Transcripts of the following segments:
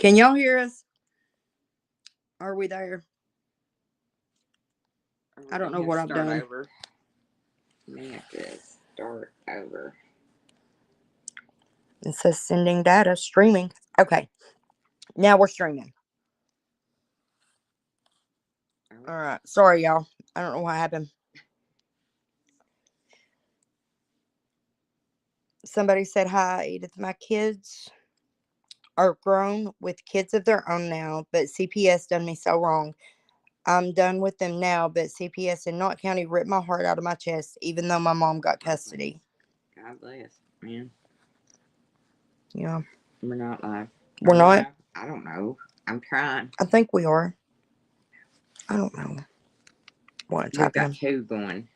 Can y'all hear us? Are we there? I don't know what I've done. Over. We have to start over. It says sending data, streaming. Okay. Now we're streaming. All right. Sorry, y'all. I don't know what happened. Somebody said hi, Edith. My kids are grown with kids of their own now, but CPS done me so wrong. I'm done with them now, but CPS in Knott County ripped my heart out of my chest, even though my mom got custody. God bless, man. Yeah. We're not live. We're not? I don't know. I'm trying. I think we are. I don't know what's happening. We've got two going.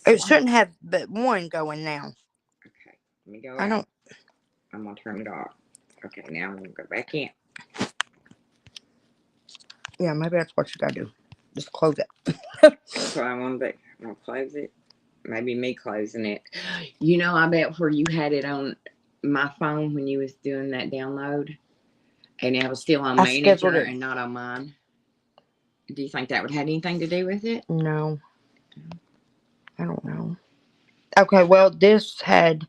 It shouldn't have but one going now. Okay. Let me go out. I'm going to turn it off. Okay, now I'm going to go back in. Yeah, maybe that's what you got to do. Just close it. That's what I want to do. I'm going to close it. Maybe me closing it. You know, I bet where you had it on my phone when you was doing that download, and it was still on manager and not on mine. Do you think that would have anything to do with it? No. I don't know. Okay, well, this had...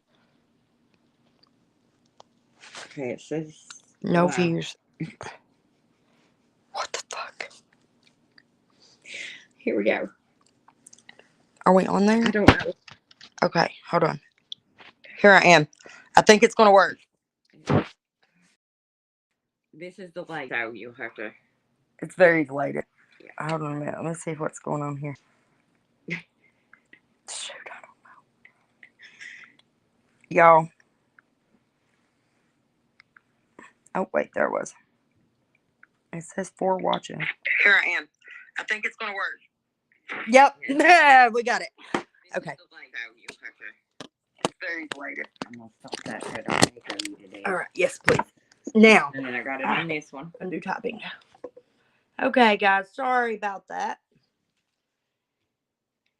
Okay, it says... no views. What the fuck? Here we go. Are we on there? I don't know. Okay, hold on. Here I am. I think it's going to work. This is delayed, so you'll have to... It's very delayed. Yeah. Hold on a minute. Let's see what's going on here. Shoot, I don't know. Y'all. Oh, wait, there it was. It says 4 watching. Here I am. I think it's going to work. Yep. Yeah, we got it. Okay. It's very delayed. I'm going to stop that so I don't echo you today. All right. Yes, please. Now. And then I got it on this one. Undo typing. Okay, guys. Sorry about that.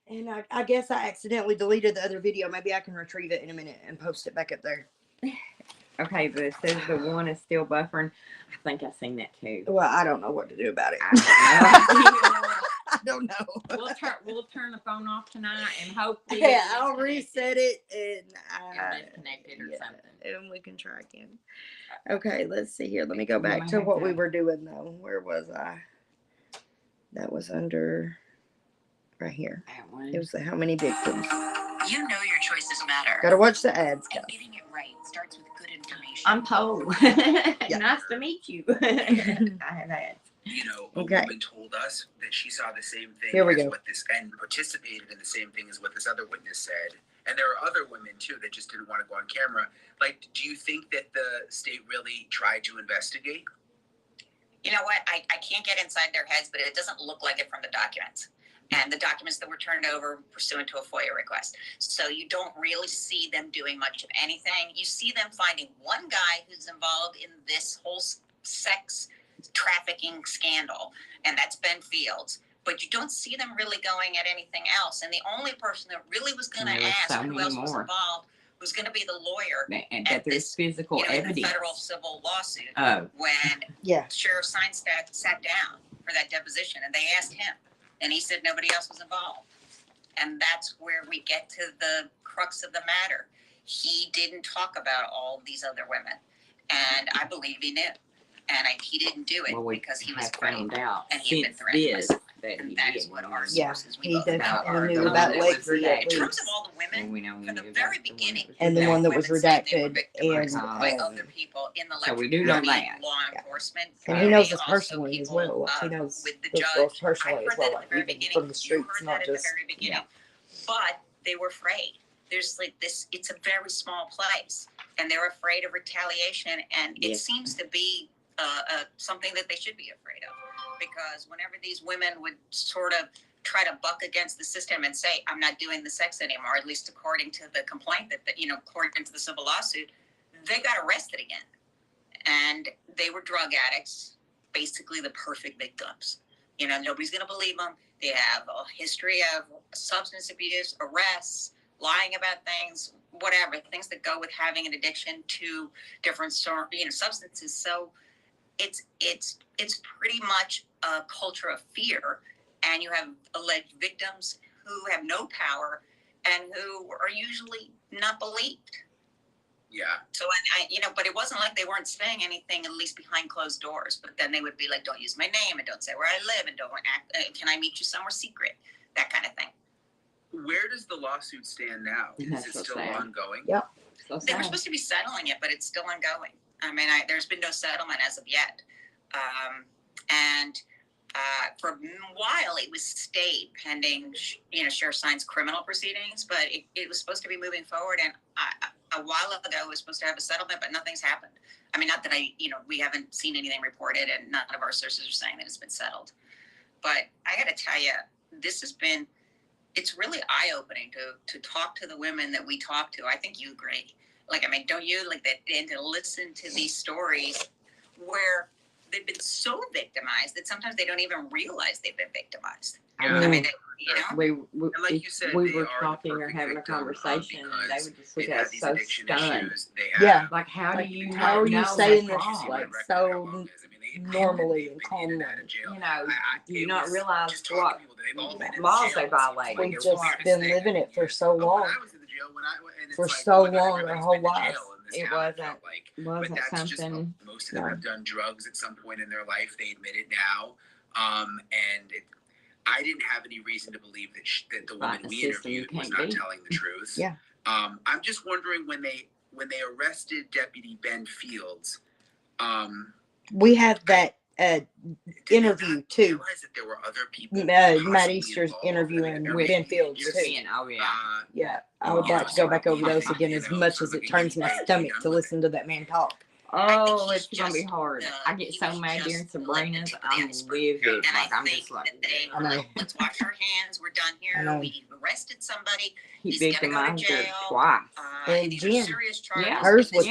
And I guess I accidentally deleted the other video. Maybe I can retrieve it in a minute and post it back up there. Okay, but it says the one is still buffering. I think I've seen that too. Well, I don't know what to do about it. I don't know. We'll turn the phone off tonight and hopefully... Yeah, I'll reset it and disconnect it or something. And we can try again. Okay, let's see here. Let me go back to what we were doing though. Where was I? That was under right here. It was the how many victims. You know your choices matter. Gotta watch the ads, guys. And getting it right starts with good information. I'm Paul. Yeah. Nice to meet you. I have ads. You know, a woman told us that she saw the same thing and participated in the same thing as what this other witness said. And there are other women too that just didn't want to go on camera. Like, do you think that the state really tried to investigate? You know what? I can't get inside their heads, but it doesn't look like it from the documents. And the documents that were turned over pursuant to a FOIA request. So you don't really see them doing much of anything. You see them finding one guy who's involved in this whole sex trafficking scandal, and that's Ben Fields. But you don't see them really going at anything else. And the only person that really was going to ask who else was involved was going to be the lawyer. And that there's physical evidence. In the federal civil lawsuit. When Sheriff Seinstadt sat down for that deposition, and they asked him. And he said nobody else was involved. And that's where we get to the crux of the matter. He didn't talk about all these other women. And I believe he knew. And he didn't do it because he was found out and he had been threatened. And that is what our sources we both know are. He knew about Lexi. In terms of all the women, from the very beginning. And the one that was redacted. By other people in the so we do know that. Law enforcement. And he knows us personally as well. He knows those girls personally as well. Like even from the streets, not just... But they were afraid. There's like this, it's a very small place. And they're afraid of retaliation. And it seems to be something that they should be afraid of, because whenever these women would sort of try to buck against the system and say, I'm not doing the sex anymore, at least according to the complaint according to the civil lawsuit, they got arrested again. And they were drug addicts, basically the perfect victims. Nobody's going to believe them. They have a history of substance abuse, arrests, lying about things, whatever, things that go with having an addiction to different substances. So it's pretty much a culture of fear, and you have alleged victims who have no power and who are usually not believed. Yeah. So but it wasn't like they weren't saying anything, at least behind closed doors. But then they would be like, "Don't use my name, and don't say where I live, and don't act. Can I meet you somewhere secret?" That kind of thing. Where does the lawsuit stand now? Is it still ongoing? Yep. So They were supposed to be settling it, but it's still ongoing. I mean, there's been no settlement as of yet. And for a while, it was stayed pending, Sheriff Stein's criminal proceedings, but it was supposed to be moving forward. And a while ago, it was supposed to have a settlement, but nothing's happened. I mean, not that we haven't seen anything reported, and none of our sources are saying that it's been settled. But I got to tell you, it's really eye-opening to talk to the women that we talk to. I think you agree. Don't you like that? And to listen to these stories where they've been so victimized that sometimes they don't even realize they've been victimized. Yeah. I mean, we like you said, we were talking or having a conversation, and they would just look at us so stunned. Yeah. Like, how do you how are you know saying that's this wrong? like so normally and calmly? Do you not realize what laws they violate? We've just been living it for so long. For so long, our whole lives. It wasn't something. Most of them have done drugs at some point in their life. They admit it now. I didn't have any reason to believe that the woman we interviewed was not telling the truth. Yeah. I'm just wondering when they arrested Deputy Ben Fields. We have that interview too. That there were other people. Matt Easter's interviewing Ben Fields too. Yeah, I would like to go back over those again as much as it turns my stomach to listen to that man talk. Oh, it's gonna be hard. I get so mad during Sabrina's. I'm livid. I'm just like, let's wash our hands. We're done here. We arrested somebody. He victimized her twice. And Jen, hers was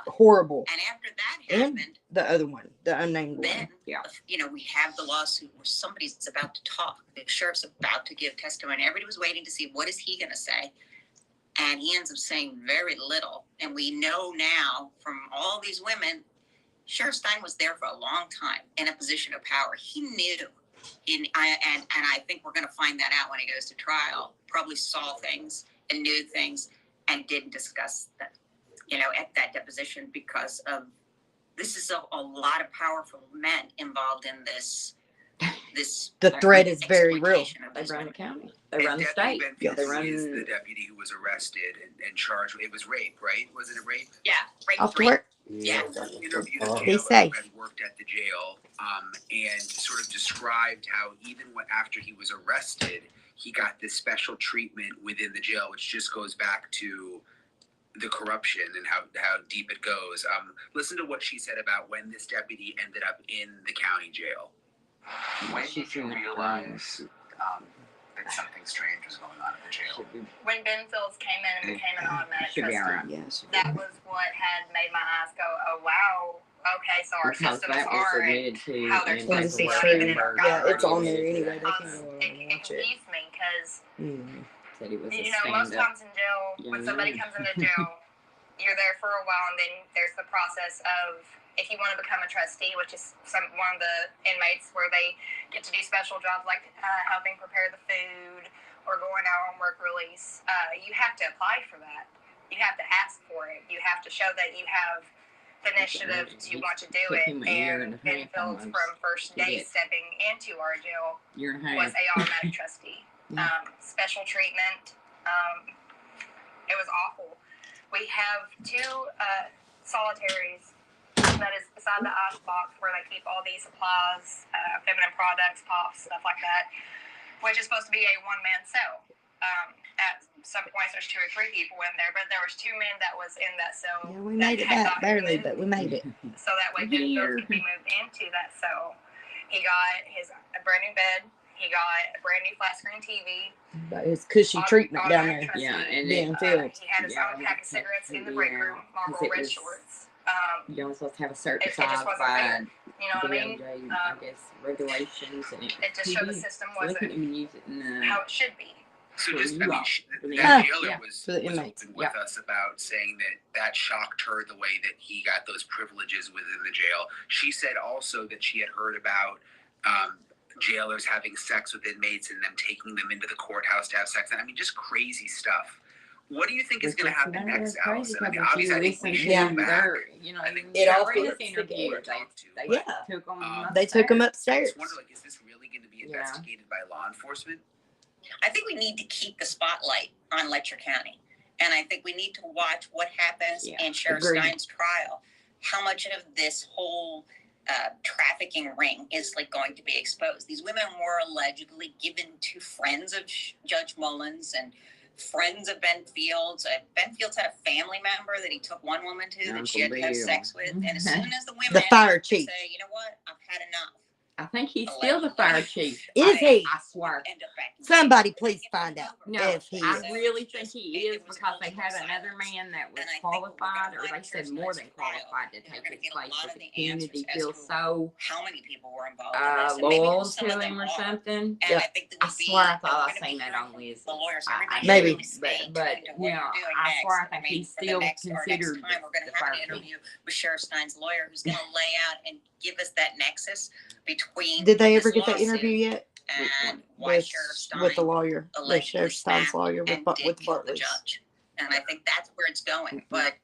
horrible. And after that happened, and the other one, the unnamed then, one. We have the lawsuit where somebody's about to talk. The sheriff's about to give testimony. Everybody was waiting to see what is he going to say. And he ends up saying very little. And we know now from all these women, Sheriff Stein was there for a long time in a position of power. He knew, and I think we're going to find that out when he goes to trial. Probably saw things and knew things and didn't discuss them, at that deposition, because of this is a lot of powerful men involved in this. The threat is very real. They run the county. They run the state. Yes. They run the deputy who was arrested and charged. It was rape, right? Wasn't it rape? Yeah, rape. Off to work. Yeah. Interviewed a Be jailor safe. who had worked at the jail, and sort of described how even after he was arrested, he got this special treatment within the jail, which just goes back to the corruption and how deep it goes. Listen to what she said about when this deputy ended up in the county jail. When did you realize that something strange was going on at the jail? When Ben Fields came in and became an automatic Should be all trustee, right. Yes. that was what had made my eyes go, oh wow, okay, so our Because systems that was aren't admitted how they're to supposed to be It's even in true. our Yeah, government. it's on there anyway. They can go on It and watch it. confused me because, Said he was a most stand-up. times in jail, when somebody comes into jail, you're there for a while, and then there's the process of, if you want to become a trustee, which is one of the inmates where they get to do special jobs like helping prepare the food or going out on work release, you have to apply for that. You have to ask for it. You have to show that you have the initiative to want to do it. And Ben Fields, from first day stepping into our jail, was a automatic trustee. Special treatment. It was awful. We have 2 solitaries that is beside the ice box where they keep all these supplies, feminine products, pops, stuff like that, which is supposed to be a one-man cell. At some points, there's 2 or 3 people in there, but there was 2 men that was in that cell. Yeah, we made it back barely, but we made it. So that way, Ben Fields could be moved into that cell. He got a brand new bed. He got a brand new flat screen TV. But it's cushy treatment down there. Yeah, and Ben Fields. He had his own pack of cigarettes in the break room, Marlboro red shorts. You're only supposed to have a certain it just size wasn't by fair. You know what I mean? I guess regulations and it just showed the system wasn't how how it should be. So for just, you all. For the that inmates. jailer Yeah. was For the was inmates. open with us about saying that shocked her the way that he got those privileges within the jail. She said also that she had heard about jailers having sex with inmates and them taking them into the courthouse to have sex. And I mean, just crazy stuff. What do you think is going to happen next, Allison? I mean, obviously, I think we should go back. You know, I think it all fits fits together. They Yeah. took them They took them I upstairs. just wonder, like, is this really going to be investigated by law enforcement? I think we need to keep the spotlight on Letcher County. And I think we need to watch what happens in Sheriff Stein's trial. How much of this whole trafficking ring is like going to be exposed? These women were allegedly given to friends of Judge Mullins and friends of Ben Fields. Ben Fields had a family member that he took one woman to that she had to have sex with. And as soon as the women The fire chief say, you know what, I've had enough. I think he's still the fire chief. Is he? I swear. Somebody please find out No, if he I is. really think he is, because they had another man that was qualified, or they said more than qualified to take his place. But the community feels so how many people were involved in this, loyal to him or something. Yeah. I swear I thought I seen that on Liz. Maybe. But you know, I swear I think he's still considered we're going the to have fire an chief. interview with Sheriff Stein's lawyer, who's going to lay out and give us that nexus between. Did they ever this get that lawsuit interview yet? And why With, Sheriff Stein with the lawyer, with allegedly Sheriff Stein's snapped lawyer, with and with did kill the Bartley's. judge. And I think that's where it's going. But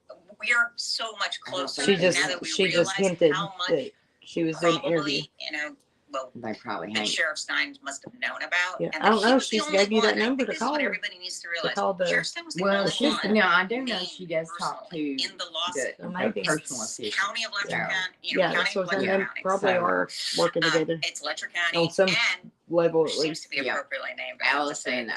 we are so much closer She now just that we she realize just hinted how much that she was doing an interview. probably, you know, well, They probably that hate. Sheriff Stein must have known about. Yeah, And I don't that he know. was the She's only gave you one. that I think number to this is call what her. everybody needs to To realize. call the. Sheriff Stein was the Well, only she's one no, I do know named she does talk to personally in the lawsuit. the Maybe. personal assistant. County of Letcher So, County, you know, Yeah, that's County what of I'm Letcher saying. They County. probably So, are working together It's Letcher County on some and level at seems least. to be appropriately named. Allison,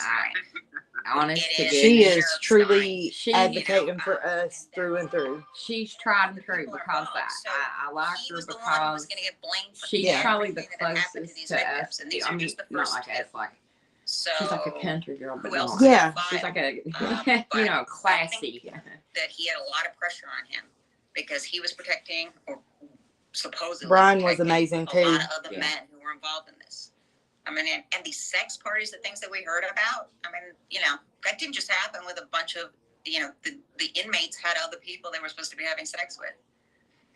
honest to It goodness, She is Sheriff truly Stein. advocating for us through and through. She's tried and true, because I like he her was the one who was because going to get blamed for she's Yeah. probably the everything that happened to closest these to us. victims, and these I are mean, just the not first like two. us, like So she's like a country girl, but who else not. is on Yeah. file? She's like a, But you know, I classy. think that he had a lot of pressure on him because he was protecting, or supposedly Brian was protecting, amazing a too. lot of other Yeah. men who were involved in this. I mean, and these sex parties, the things that we heard about, I mean, you know, that didn't just happen with a bunch of, you know, the inmates had other people they were supposed to be having sex with.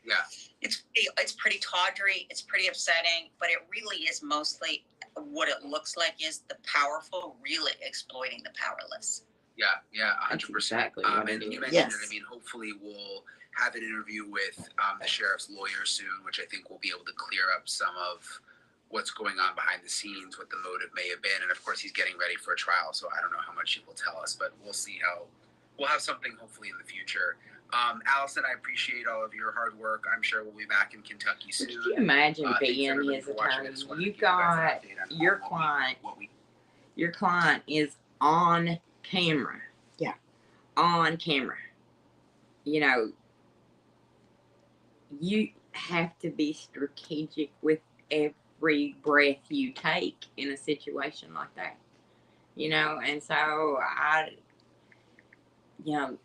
Yeah. It's pretty tawdry, it's pretty upsetting, but it really is mostly what it looks like is the powerful really exploiting the powerless. Yeah, 100%. exactly what And it you is. mentioned Yes. it. I mean, hopefully we'll have an interview with the sheriff's lawyer soon, which I think will be able to clear up some of what's going on behind the scenes, what the motive may have been. And of course, he's getting ready for a trial, so I don't know how much he will tell us, but we'll see how we'll have something hopefully in the future. Allison, I appreciate all of your hard work. I'm sure we'll be back in Kentucky soon. Could you imagine Thanks, being everybody, his for watching. I attorney? just wanted to You give you guys an got update on your what client. we Your client is on camera. Yeah. On camera. You know, you have to be strategic with every breath you take in a situation like that. You know, and so you know,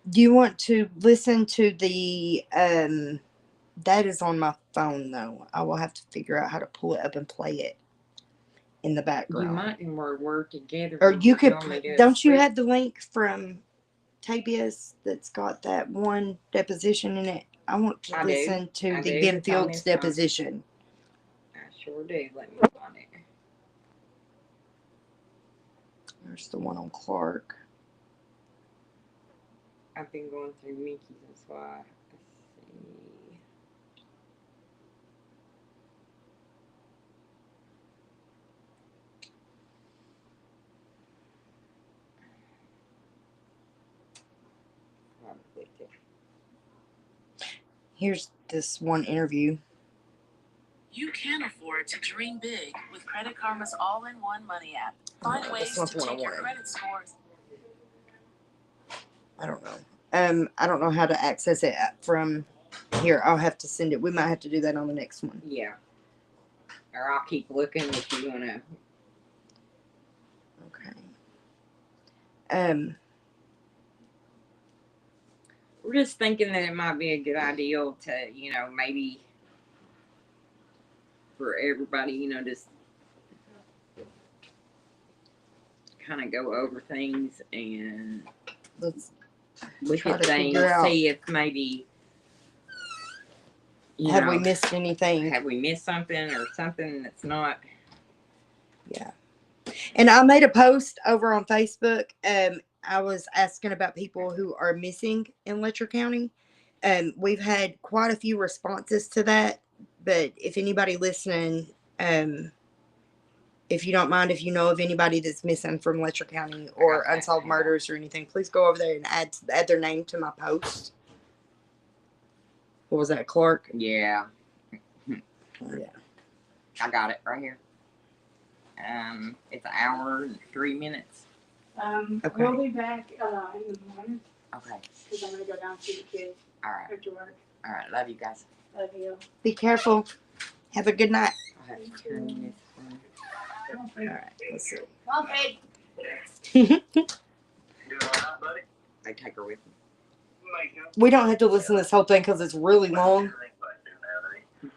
Do you want to listen to the that is on my phone though. I will have to figure out how to pull it up and play it in the you background. might and work together. Or you could only do it don't you split. have the link from Tabias that's got that one deposition in it? I want to I do. listen to I the do. Ben It's on Fields this phone. deposition. I sure do. Let me find it. There's the one on Clark. I've been going through Mickey's, that's why. Let's see. Probably did. Here's this one interview. You can afford to dream big with Credit Karma's all-in-one money app. Find No, ways that's to not the one I take your wanted. credit scores. I don't know. I don't know how to access it from here. I'll have to send it. We might have to do that on the next one. Yeah. Or I'll keep looking if you want to. Okay. We're just thinking that it might be a good idea to, you know, maybe for everybody, you know, just kind of go over things and Let's look try at to things, figure out. see if maybe Have we missed anything? Have we missed something or something that's not? Yeah. And I made a post over on Facebook. I was asking about people who are missing in Letcher County. We've had quite a few responses to that. But if anybody listening, if you don't mind, if you know of anybody that's missing from Letcher County or unsolved murders or anything, please go over there and add their name to my post. What was that, Clark? Yeah. Yeah. I got it right here. It's an hour and 3 minutes. Okay. We'll be back in the morning Okay. because I'm going to go down to see the kids All right. after work. All right. Love you guys. Love you. Be careful. Have a good night. I have to turn this one. All right. Let's see. Well, hey. You doing all right, buddy? I take her with me. We don't have to listen to this whole thing because it's really long.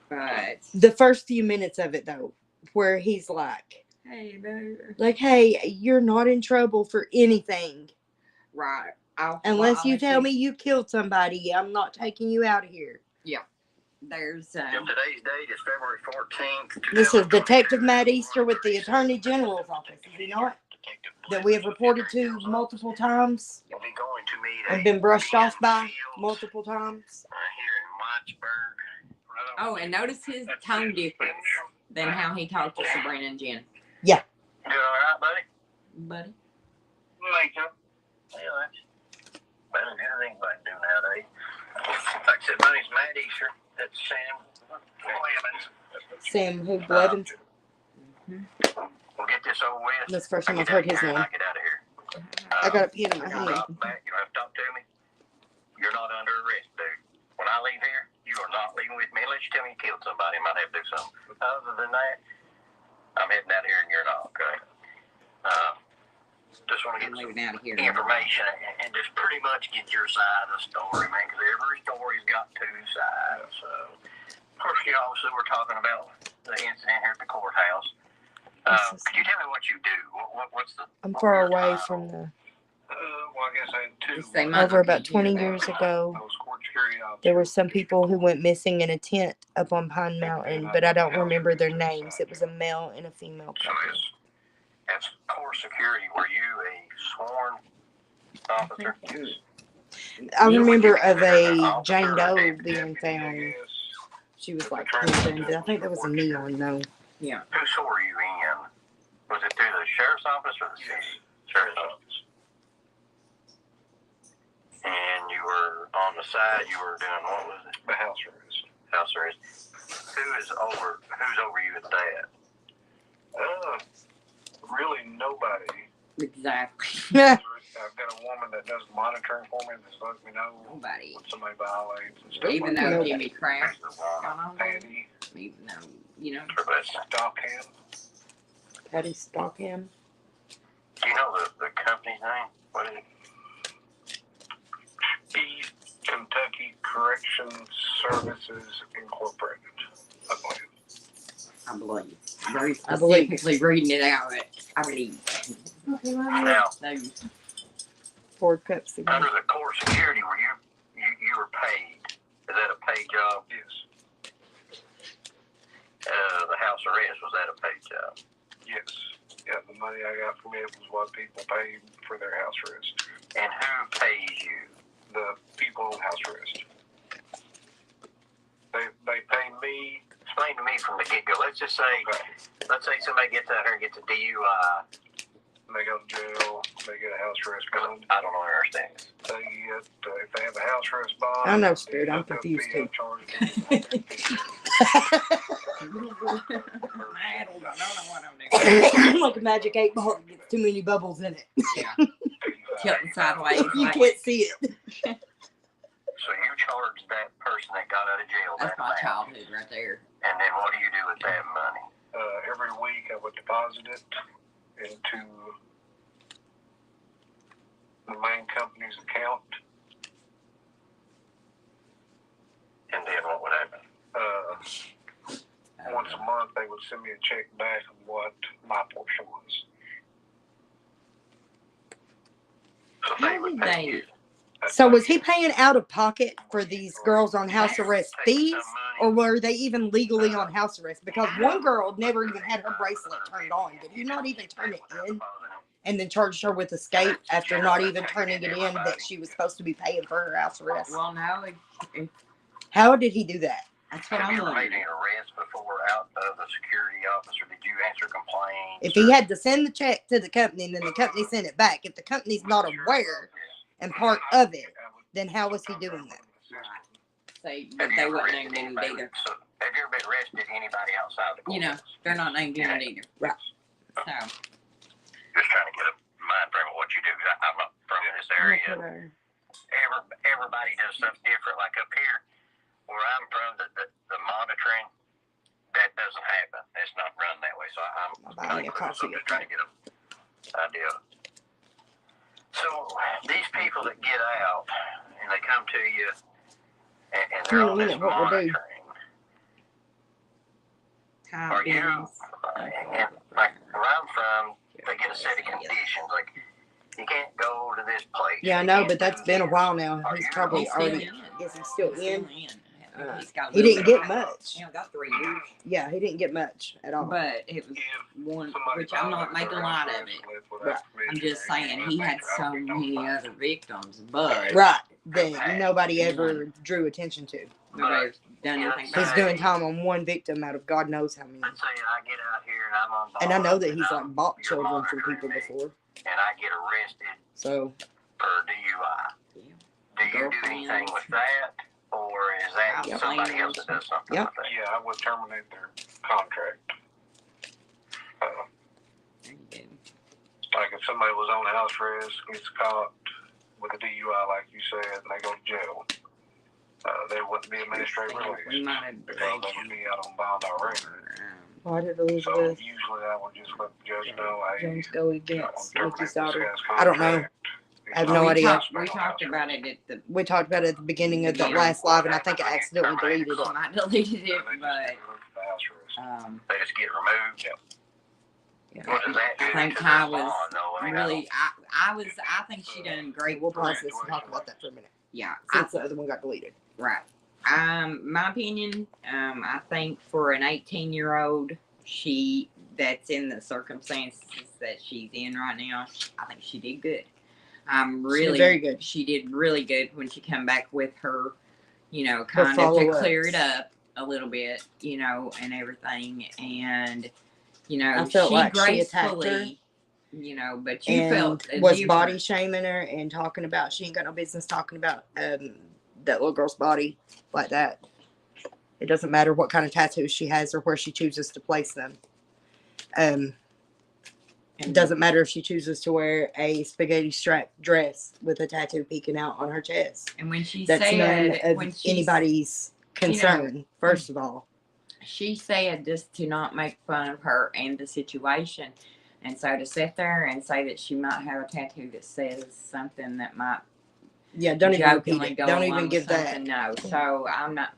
But The first few minutes of it, though, where he's like, hey, boo. hey, you're not in trouble for anything. Right. Unless you tell me you killed somebody, I'm not taking you out of here. There's Today's date is February 14th. This is Detective Matt Easter with the Attorney General's office, is he not? That we have reported to multiple times We'll be going to meet and been brushed off by multiple times. here in Whitesburg. oh, and notice his tone difference than how he talked to Sabrina and Jen. You doing all right, buddy? Buddy. Lincoln. Yeah, that's better than anything I can do nowadays. Like I said, my name's Matt Easter. That's Sam Blevins. Sam who, Blevins? We'll get this over with. That's the first time I've heard his name. I'll get out of here. I got a pen in my You're hand. not back. You don't have to talk to me. You're not under arrest, dude. When I leave here, you are not leaving with me unless you tell me you killed somebody. I might have to do something. Other than that, I'm heading out of here and you're not, okay? Just want to get I'm leaving out of here. information and just pretty much get your side of the story, man, because every story's got two sides. So, first, obviously, we're talking about the incident here at the courthouse. Could you tell me what you do? What's the? I'm far away from the. Well, I guess I had two. Just say my- Over about 20 years ago, I was court security officer. there were some people who went missing in a tent up on Pine Mountain, but I don't remember their names. It was a male and a female So couple. as court security, were you a sworn officer? I remember of a Jane Doe being found. She was like pinned, but I think there was a knee on though. Yeah. Who swore you in? Was it through the sheriff's office or the city? Sheriff's office. And you were on the side, you were doing, what was it? The house arrest. House arrest. Who's over you at that? Really nobody. Exactly. I've got a woman that does monitoring for me that lets me know Nobody. when somebody violates and stuff. Even like though that. Jimmy crashed on Patty, even though, you know. Stockham. Patty Stockham. Do you know the company's name? What is it? East Kentucky Corrections Services Incorporated, I believe. I believe. Very I believe. specifically reading it out. I believe. Okay, love you. Now, Those. Ford cups again. under the court security, were you were paid? Is that a paid job? Yes. The house arrest, was that a paid job? Yes. Yeah, the money I got from it was what people paid for their house arrest. And who pays you? The people on house arrest. They pay me. Explain to me from the get go. Let's just say, let's say somebody gets out here and gets a DUI. They go to jail. They get a house arrest bond. I don't understand. They get if they have a house arrest bond. I know, Spirit. I'm confused too. Like a magic 8 ball that gets too many bubbles in it. Yeah. Tilting sideways. You like, can't see it. So you charge that person that got out of jail. That's that my amount. childhood right there. And then what do you do with that money? Every week I would deposit it into the main company's account. And then what would happen? Once a month they would send me a check back on what my portion was. did they? So was he paying out of pocket for these girls on house arrest fees, or were they even legally on house arrest? Because one girl never even had her bracelet turned on. Did you not even turn it in? And then charged her with escape after not even turning it in that she was supposed to be paying for her house arrest. Well, no. How did he do that? That's what I'm Have you ever made wondering. any arrests before out of the security officer? Did you answer complaints? If he had to send the check to the company and then the company sent it back, if the company's not aware and part of it, then how was he doing that? Say, but they weren't named in it either. So, have you ever been arrested anybody outside the court? You know, they're not named in it either. Right. So. Just trying to get a mind frame of what you do. I'm not from this area. Everybody does something different. Like up here, where I'm from, the monitoring, that doesn't happen. It's not run that way. So I'm just trying to get an idea. So these people that get out and they come to you and they're on this monitoring, are you, and like where I'm from, they get a set of conditions. Like, you can't go to this place. Yeah, I know, but that's been a while now. He's probably already. Is he still in? He didn't get much. He got 3 years. Yeah, he didn't get much at all. But it was one, which I'm not making a lot of it. Right. I'm just saying he had so many other victims, but Right, that nobody ever drew attention to. nobody's done anything. He's doing time on one victim out of God knows how many. Let's say I get out here and I'm on And I know that he's like bought children from people before. and I get arrested So for DUI. Do you do anything with that, or is that somebody else that does something Yep. with that? Yeah, I would terminate their contract. Like if somebody was on house arrest, gets caught with a DUI, like you said, and they go to jail, there wouldn't be administrative release. We might have Because they would be out on bond already. why did So Elizabeth usually I would just let the judge know, hey, Jones go against I'm Mickey's terminating daughter? this guy's I don't know. contract. I have no idea. We talked about it at the. We talked about it at the beginning of the last live, and I think I accidentally deleted it. I deleted it, And they but just remove the house arrest. They just get removed. What does that do I think to Ty the was bond, though? I mean, really. I think she done great. We'll pause this and talk about that for a minute. Yeah. Since the other one got deleted. Right. My opinion, I think for an 18-year-old, that's in the circumstances that she's in right now, I think she did good. She did very good. She did really good when she come back with her, kind of to clear it up a little bit, and everything. And, I felt she like she gracefully, attacked her. but you And felt was different. body shaming her and talking about she ain't got no business talking about that little girl's body like that. It doesn't matter what kind of tattoos she has or where she chooses to place them. It doesn't matter if she chooses to wear a spaghetti strap dress with a tattoo peeking out on her chest. And when she That's none said, of anybody's concern, first of all. She said just to not make fun of her and the situation. And so to sit there and say that she might have a tattoo that says something that might Don't even repeat jokingly it. go Don't along even with give that. something. No. So I'm not,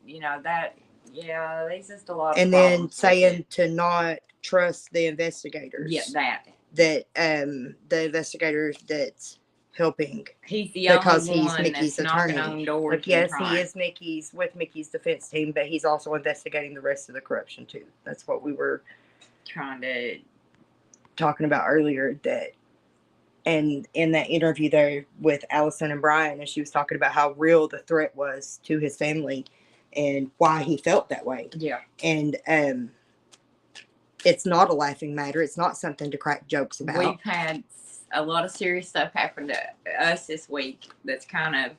there's just a lot of And then problems with saying it. to not trust the investigators. Yeah, That the investigators that's helping. He's the Because only he's one Mickey's that's knocking attorney. on doors. Like, yes, and he is with Mickey's defense team, but he's also investigating the rest of the corruption too. That's what we were trying to talking about earlier. That, and in that interview there with Allison and Brian, and she was talking about how real the threat was to his family and why he felt that way. Yeah. And it's not a laughing matter. It's not something to crack jokes about. We've had a lot of serious stuff happen to us this week that's kind of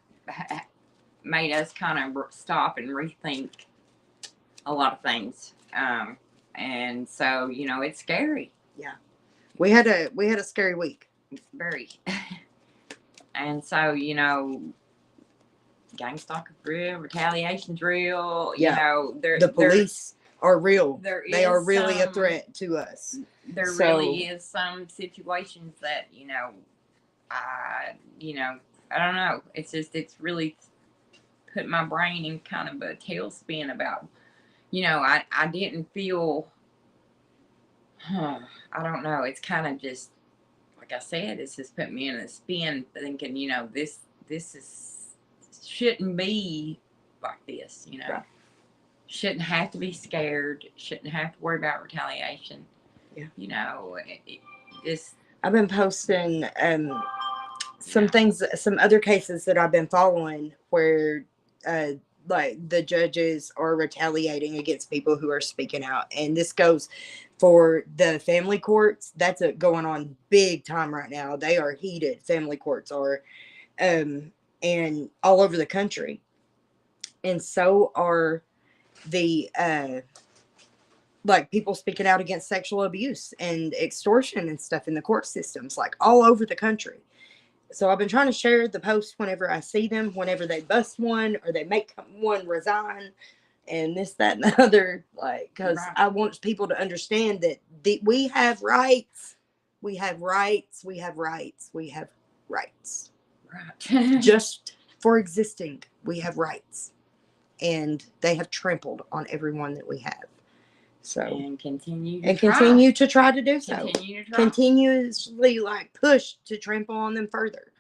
made us kind of stop and rethink a lot of things. And so, it's scary. Yeah. We had a scary week. It's very. And so, gang stalk is real, retaliation's real. The police are real. They are really a threat to us. There really is some situations that, I don't know. It's really put my brain in kind of a tailspin about, I didn't feel, I don't know. It's kind of just like I said, it's just put me in a spin thinking, you know, this shouldn't be like this, you know. Right. Shouldn't have to be scared. Shouldn't have to worry about retaliation. Yeah. You know, this. I've been posting some things, some other cases that I've been following where like the judges are retaliating against people who are speaking out, and this goes for the family courts. That's going on big time right now. They are heated. Family courts are, and all over the country, and so are the like people speaking out against sexual abuse and extortion and stuff in the court systems, like all over the country. So I've been trying to share the posts whenever I see them, whenever they bust one or they make one resign and this, that, and the other, like, because I want people to understand that we have rights. We have rights. We have rights. We have rights. Right. Just for existing, we have rights. And they have trampled on everyone that we have. So and continue to try to do so. Continuously like push to trample on them further.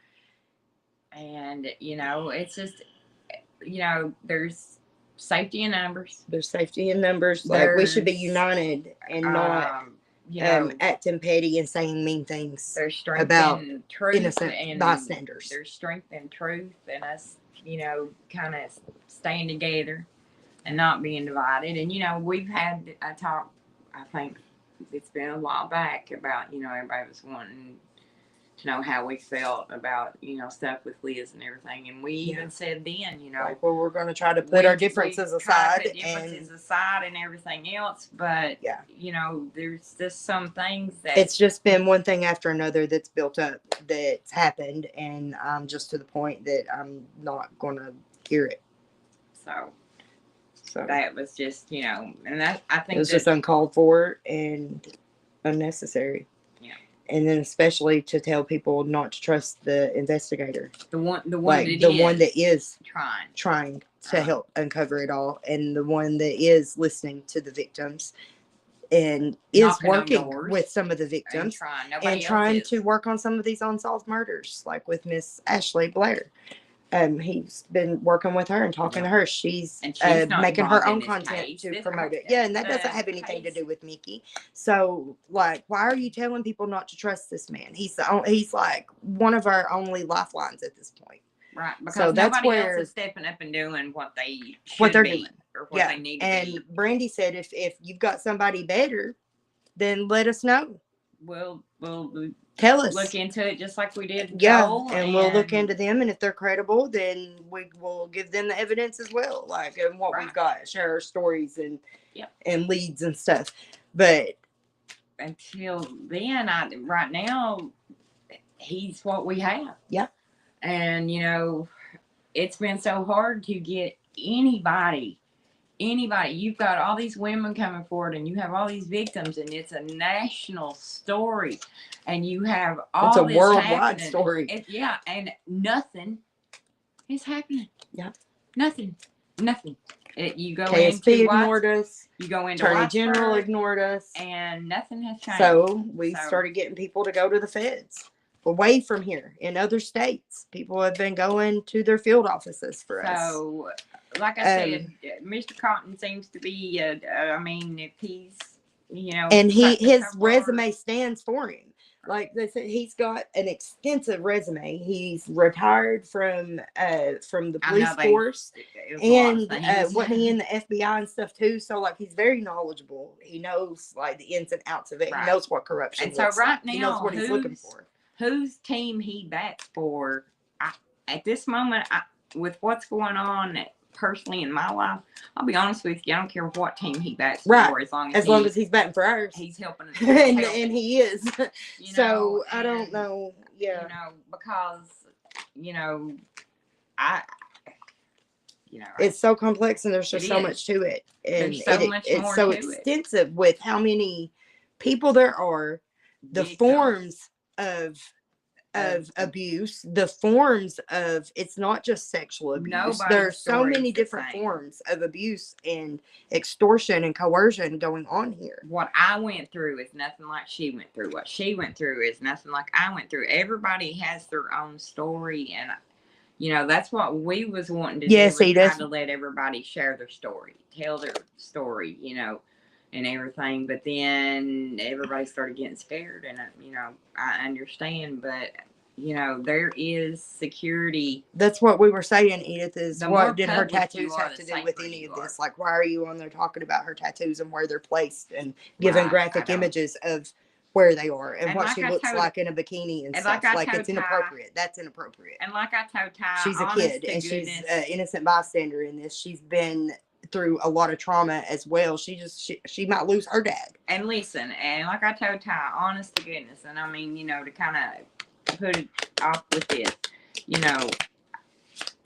And you know, it's just, you know, there's safety in numbers. There's safety in numbers. Like we should be united and not you know, acting petty and saying mean things. There's strength about in truth innocent and bystanders. There's strength in truth and us, you know, kind of staying together and not being divided. And, you know, we've had a talk, I think it's been a while back, about, you know, everybody was wanting to know how we felt about, you know, stuff with Liz and everything. And we even said then, you know, like, well, we're going to try to put our differences aside. And everything else. But, you know, there's just some things that. It's just been one thing after another that's built up that's happened. And I'm just to the point that I'm not going to hear it. So that was just, you know, and that I think it was just uncalled for and unnecessary. Yeah. And then especially to tell people not to trust the investigator. The one that is trying to help uncover it all, and the one that is listening to the victims and is working with some of the victims and trying to work on some of these unsolved murders, like with Miss Ashley Blair. He's been working with her and talking to her. She's making her own content to promote it. Yeah, and that doesn't have anything to do with Mickey. So, like, why are you telling people not to trust this man? He's like one of our only lifelines at this point. Right, because nobody else is stepping up and doing what they're doing or what they need to be. And Brandy said, if you've got somebody better, then let us know. We'll tell us. Look into it just like we did. And we'll look into them, and if they're credible, then we will give them the evidence as well, like and what we've got, share our stories and and leads and stuff. But until then, right now, he's what we have. Yeah. And you know, it's been so hard to get anybody. You've got all these women coming forward, and you have all these victims, and it's a national story, and you have all it's a this worldwide story. And nothing is happening. Yeah, nothing. You go KSP into ignored us. You go into Attorney General ignored us, and nothing has changed. So we started getting people to go to the feds. Away from here in other states, people have been going to their field offices for us. So, like I said, Mr. Cotton seems to be. I mean, if he's, you know, and his resume stands for him. Like they said, he's got an extensive resume. He's retired from the police force, and wasn't he in the FBI and stuff too? So like he's very knowledgeable. He knows like the ins and outs of it. Right. He knows what corruption. And so right now, he knows what he's looking for. Whose team he bats for? At this moment, with what's going on personally in my life, I'll be honest with you. I don't care what team he bats for, as long as he's batting for ours. He's helping, and he is. So I don't know. Yeah, you know, because it's so complex, and there's just so much to it, and it's so extensive with how many people there are, the forms of of abuse, the forms of, it's not just sexual abuse. There's so many different forms of abuse and extortion and coercion going on here. What I went through is nothing like she went through. What she went through is nothing like I went through. Everybody has their own story, and that's what we was wanting to do. Was try to let everybody share their story, tell their story, and everything. But then everybody started getting scared, and I understand, but there is security. That's what we were saying, Edith, is what did her tattoos have to do with any of this? Like, why are you on there talking about her tattoos and where they're placed and giving graphic images of where they are and what she looks like in a bikini and stuff? Like, it's inappropriate. That's inappropriate. And like I told Ty, she's a kid and she's an innocent bystander in this. She's been through a lot of trauma as well. She might lose her dad. And listen, and like I told Ty, honest to goodness, and I mean, to kind of put it off with this,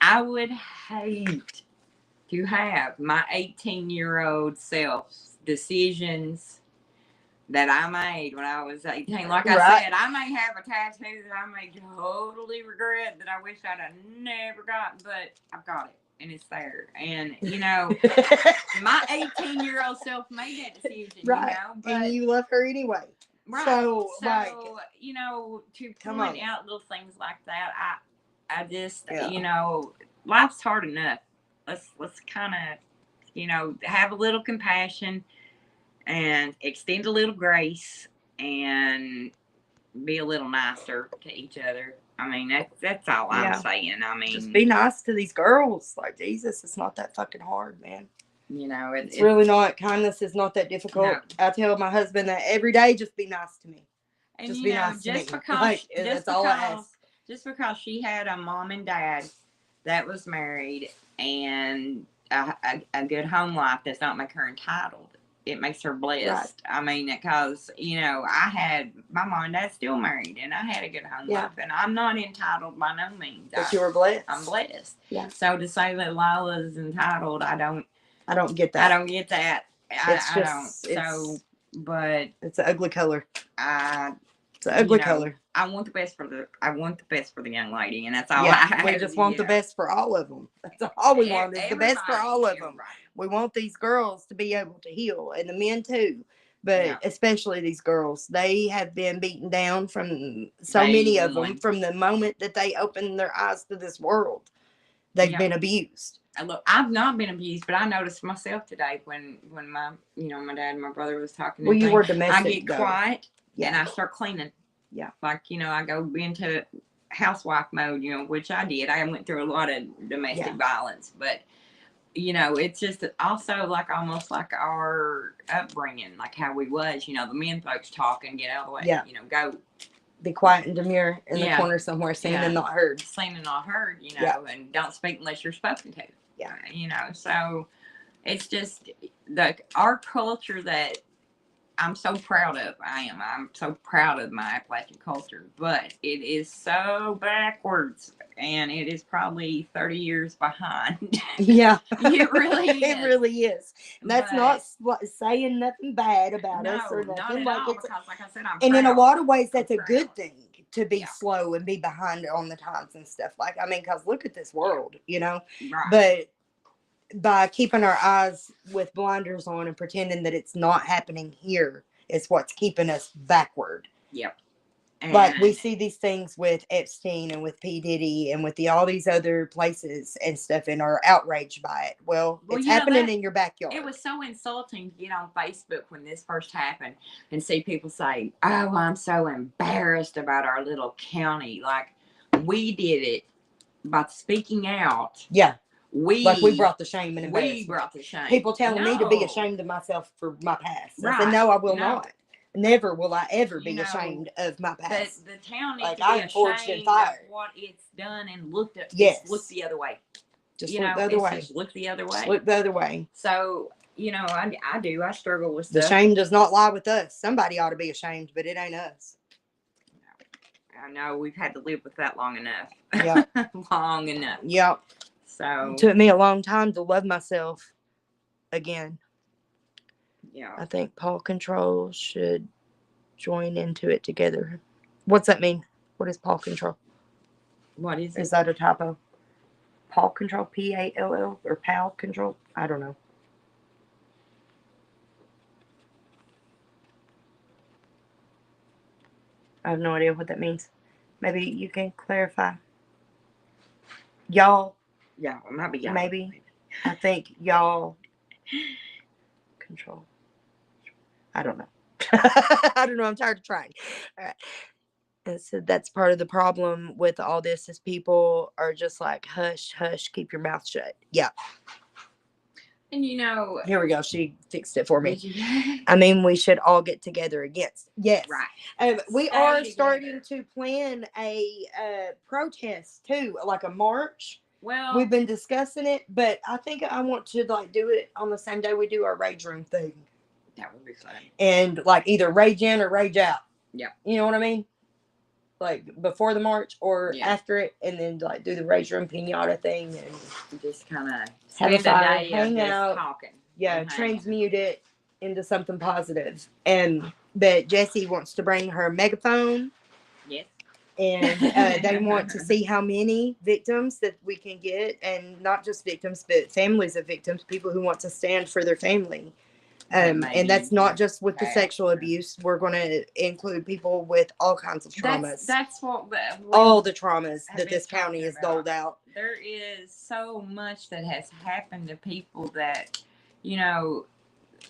I would hate to have my 18-year-old self's decisions that I made when I was 18. Like I said, I may have a tattoo that I may totally regret that I wish I'd have never gotten, but I've got it and it's there. And my 18-year-old self made that decision, but, and you love her anyway. Right. So like, to point out little things like that, I just, life's hard enough. Let's kind of, have a little compassion and extend a little grace and be a little nicer to each other. I mean, that's all I'm saying. I mean, just be nice to these girls. Like, Jesus, it's not that fucking hard, man. It's really not. Kindness is not that difficult. No. I tell my husband that every day. Just be nice to me. And just be nice to me. That's all I ask. Just because she had a mom and dad that was married and a good home life does not make her entitled. It makes her blessed. Right. I mean, because, I had my mom and dad still married and I had a good home life and I'm not entitled by no means. But you were blessed. I'm blessed. Yeah. So to say that Lila's entitled, I don't get that. I don't get that. I don't. But it's an ugly color. It's an ugly color. I want the best for the young lady, and that's all I have. We just want the best for all of them. That's all we want is the best for all of them. We want these girls to be able to heal, and the men too. But especially these girls, they have been beaten down from many of them from the moment that they opened their eyes to this world. They've been abused. Look, I've not been abused, but I noticed myself today when my my dad and my brother was talking. Well, you were domestic. I get quiet and I start cleaning. Yeah. Like, I go into housewife mode, which I did. I went through a lot of domestic violence, but it's just also like almost like our upbringing, like how we was, the men folks talk and get out of the way. Yeah. Go. Be quiet and demure in the corner somewhere, seen and not heard. Seen and not heard, and don't speak unless you're spoken to. Yeah. So it's just our culture that I'm so proud of. I'm so proud of my Appalachian culture, but it is so backwards and it is probably 30 years behind. Yeah. It really is. It really is. And that's not saying nothing bad about us or nothing. Not at all, because like I said, I'm and proud. in a lot of ways, that's a good thing to be slow and be behind on the times and stuff. Like, I mean, because look at this world, Right. But by keeping our eyes with blinders on and pretending that it's not happening here is what's keeping us backward. Yep. Like, we see these things with Epstein and with P. Diddy and with all these other places and stuff and are outraged by it. Well, it's happening in your backyard. It was so insulting to get on Facebook when this first happened and see people say, "Oh, I'm so embarrassed about our little county." Like, we did it by speaking out. Yeah. We brought the shame and embarrassment. We brought the shame. People telling me to be ashamed of myself for my past. I said, no, I will not. Never will I ever be ashamed of my past. But the town needs to be ashamed of what it's done and look the other way. Just look the other way. Just look the other way. Just look the other way. So, I struggle with stuff. The shame does not lie with us. Somebody ought to be ashamed, but it ain't us. I know we've had to live with that long enough. Yeah. Long enough. Yep. So it took me a long time to love myself again. Yeah. I think Paw Control should join into it together. What's that mean? What is paw control? What is it? Is that a typo? Paw control, P-A-L-L, or PAL control? I don't know. I have no idea what that means. Maybe you can clarify. Y'all. Yeah, it might be y'all. Maybe. I think y'all control. I don't know. I don't know. I'm tired of trying. All right. And so that's part of the problem with all this is people are just like, hush, hush, keep your mouth shut. Yeah. And here we go. She fixed it for me. Did you? I mean, we should all get together against. Yes. Right. We Stay are together. starting to plan a protest too, like a march. Well, We've been discussing it, but I think I want to like do it on the same day we do our rage room thing. That would be fun. And like either rage in or rage out. Yeah. You know what I mean? Like before the march or after it, and then like do the rage room pinata thing and just kind of have a fire, hang just out, talking. yeah, transmute it into something positive. And but Jessie wants to bring her megaphone. Yes. And they want to see how many victims that we can get, and not just victims, but families of victims, people who want to stand for their family. And that's not just with the sexual abuse. We're going to include people with all kinds of traumas. That's what all the traumas that this county has doled out. There is so much that has happened to people that,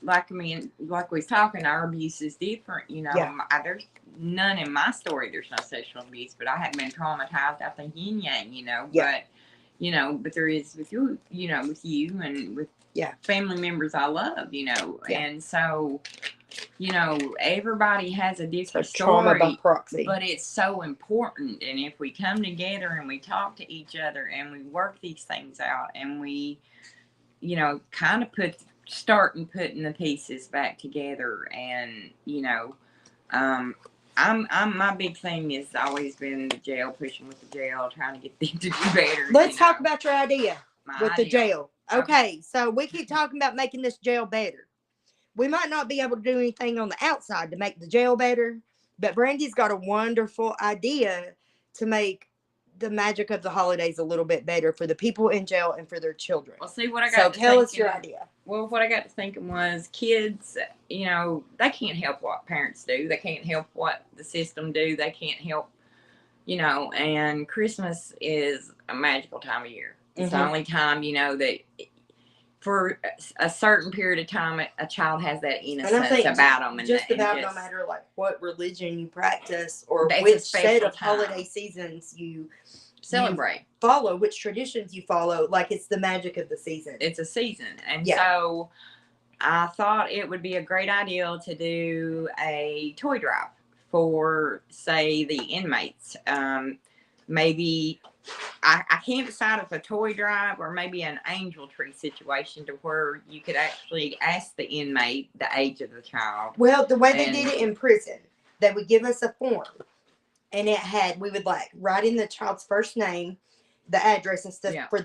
like we was talking, our abuse is different. There's none in my story. There's no sexual abuse, but I have been traumatized. I think yin yang. But there is with you, with you and with family members I love, and so, everybody has a different trauma story, by proxy. but it's so important. And if we come together and we talk to each other and we work these things out and we, kind of start putting the pieces back together, and I'm my big thing has always been the jail, pushing with the jail, trying to get them to do better. Let's talk about your idea with the jail. Okay, so we keep talking about making this jail better. We might not be able to do anything on the outside to make the jail better, but Brandy's got a wonderful idea to make the magic of the holidays a little bit better for the people in jail and for their children. Well, see what I got. So tell us your idea. Well, what I got to thinking was kids, they can't help what parents do. They can't help what the system do. They can't help, and Christmas is a magical time of year. It's the only time, that for a certain period of time, a child has that innocence about them. No matter like what religion you practice or which set of holiday seasons you celebrate, follow, which traditions you follow, like it's the magic of the season. It's a season. And so I thought it would be a great idea to do a toy drive for, say, the inmates. Maybe I can't decide if a toy drive or maybe an angel tree situation to where you could actually ask the inmate the age of the child. Well, the way they did it in prison, they would give us a form, and we would like write in the child's first name, the address and stuff for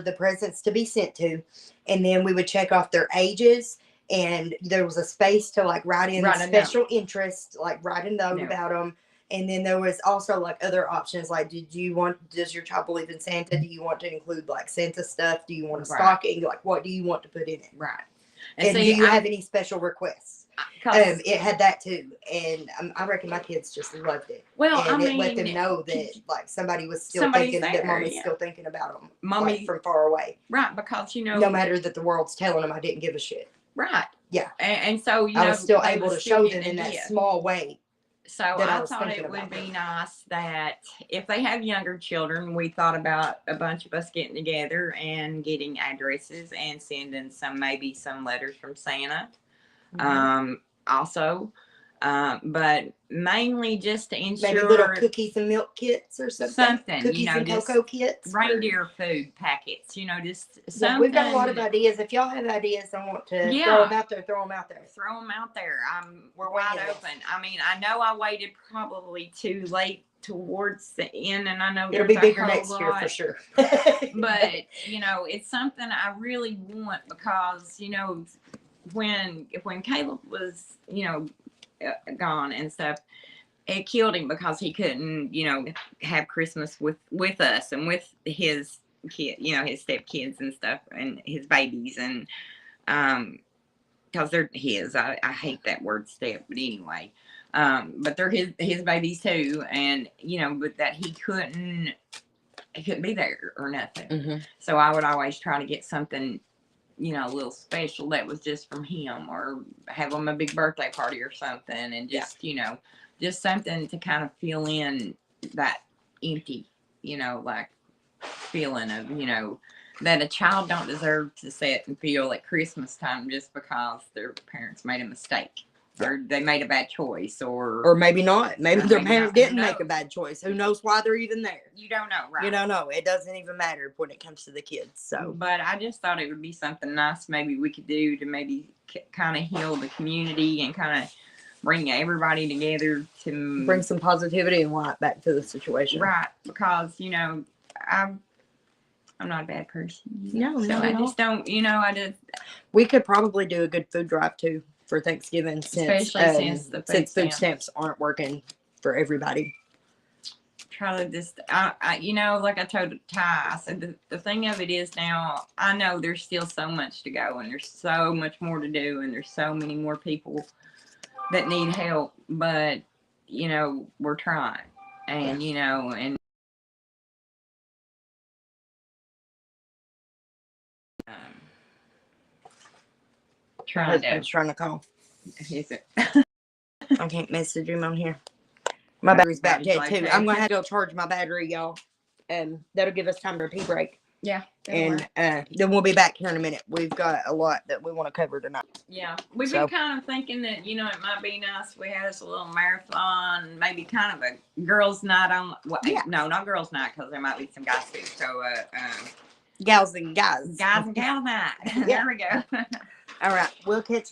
the presents to be sent to, and then we would check off their ages, and there was a space to like write in special interest, like write a note about them. And then there was also like other options, like does your child believe in Santa? Do you want to include like Santa stuff? Do you want a stocking? Like what do you want to put in it? Right. And do you have any special requests? It had that too. And I reckon my kids just loved it. Well, and it let them know that like somebody was still thinking that mommy's still thinking about them. Mommy like, from far away. Right. Because, no matter that the world's telling them I didn't give a shit. Right. Yeah. And so, I was still able to show them in that small way. So I thought it would be nice that if they have younger children, we thought about a bunch of us getting together and getting addresses and sending maybe some letters from Santa. Also, but mainly just to ensure maybe little cookies and milk kits or something. Cookies and cocoa kits, reindeer food packets. Just something. We've got a lot of ideas. If y'all have ideas and want to throw them out there, throw them out there. Throw them out there. We're wide open. I mean, I know I waited probably too late towards the end, and I know it'll be bigger next year for sure. But it's something I really want because when Caleb was gone and stuff, it killed him because he couldn't, you know, have Christmas with us and with his kid, you know, his stepkids and stuff and his babies. And because they're his. I hate that word step, but anyway. But they're his babies too, and you know, but that he couldn't be there or nothing. Mm-hmm. So I would always try to get something, you know, a little special that was just from him, or have him a big birthday party or something, and just you know, just something to kind of fill in that empty, you know, like feeling of, you know, that a child don't deserve to sit and feel at Christmas time just because their parents made a mistake or they made a bad choice, or maybe not. Maybe their parents didn't make a bad choice. Who knows why they're even there? You don't know, right? You don't know. It doesn't even matter when it comes to the kids. So, but I just thought it would be something nice maybe we could do to maybe kind of heal the community and kind of bring everybody together to bring some positivity and light back to the situation. Right, because you know I'm not a bad person. No, so I just don't, you know, we could probably do a good food drive too for Thanksgiving, especially since food stamps aren't working for everybody. Try to just, you know, like I told Ty, I said the thing of it is now, I know there's still so much to go, and there's so much more to do, and there's so many more people that need help, but you know, we're trying, and you know, and trying to call. Is it? I can't message him on here. My battery's about dead too. I'm gonna have to go charge my battery, y'all. That'll give us time for a tea break. Yeah. And then we'll be back here in a minute. We've got a lot that we want to cover tonight. Yeah. We've been kind of thinking that, you know, it might be nice if we had us a little marathon, maybe kind of a girls' night on. Well, no, not girls' night, because there might be some guys too. So, gals and guys. Guys and gal night. There we go. All right. We'll catch